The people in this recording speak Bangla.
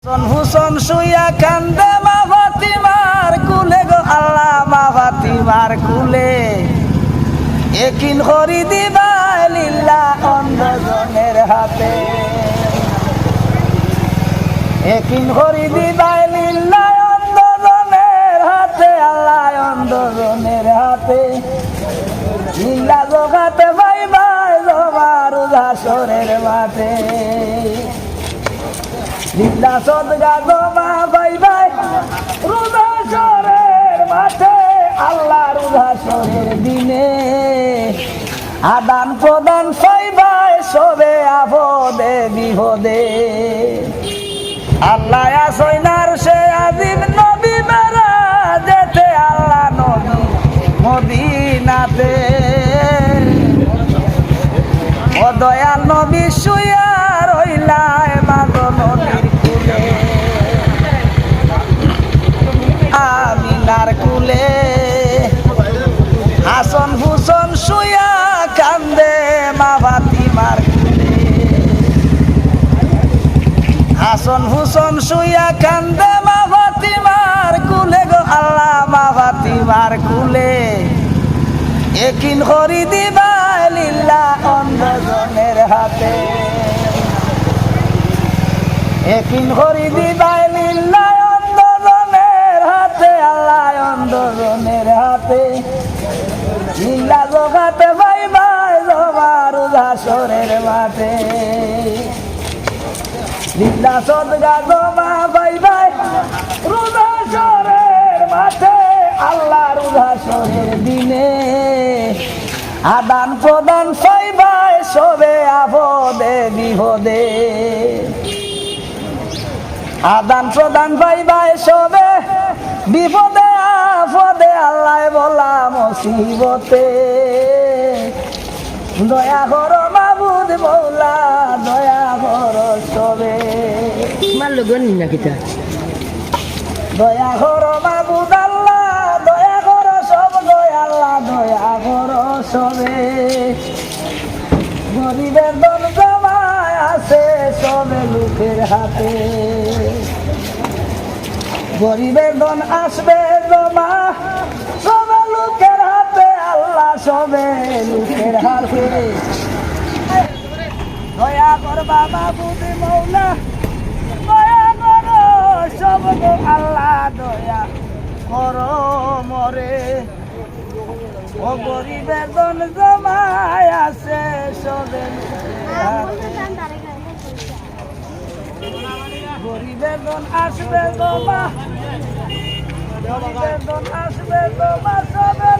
হুসন শুইয়া কান্দে মা ফাতিমার কুলে গো আল্লাহ মা ফাতিমার কুলে একিন করি দিবা লিল্লাহ অন্ধজনের হাতে একিন করি দিবা লিল্লাহ অন্ধজনের হাতে আল্লাহ অন্ধজনের হাতে লিল্লাহ জগাতে ভাই ভাই জমার উদাসরের মাঠে লিল্লাহ সদগা জমা ভাই ভাই রুদাসরের মাঠে আল্লাহ রুদাসরের দিনে আদান প্রদান ভাই ভাই সবে আপদে বিপদে আল্লাহ আসইনার সে আজিম নবী মেরা যেতে আল্লাহ নবী মদিনাতে ও দয়াল নবী শুইয়া রইলায় মাগো নদীর কুলে আমিনার কুলে হাসন হুসন শুইয়া কান্দে মা ফাতিমার কুলে হাসন হুসন শুইয়া কান্দে মা ফাতিমার কুলে গো আল্লাহ মা ফাতিমার কুলে একিন করি দিবা লিল্লাহ অন্ধজনের হাতে একিন করি দিবা লিল্লাহ অন্ধজনের হাতে আল্লাহ অন্ধজনের হাতে লিল্লাহ জগাতে ভাই ভাই জমার উদাসরের মাঠে লিল্লাহ সদগা জমা ভাই ভাই রুদাসরের মাঠে আল্লাহ রুদাসরের দিনে আদান প্রদান ভাই ভাই সবে আপদে বিপদে আদান প্রদান ভাই ভাই সবে বিপদে আপদে আল্লাহ বলা মুসিবতে দয়া করো মাবুদ মৌলা দয়া করো সবে মারলো গনি না কিতা দয়া করো মাবুদ আল্লাহ দয়া করো সব দয়া আল্লাহ দয়া করো সবে গরিবের দল জমায় আছে সবে লোকের হাতে গরিবের দন আসবে জমা সবে লোকের হাতে আল্লাহ সবে লোকের হাতে দয়া করবা মাবুদ মৌলা দয়া করো সব গো আল্লাহ দয়া করো মরে ও গরিবের দন জমায় আছে সবে গরিবের দন আসবে জমা গরিবের দন আসবে জমা সবে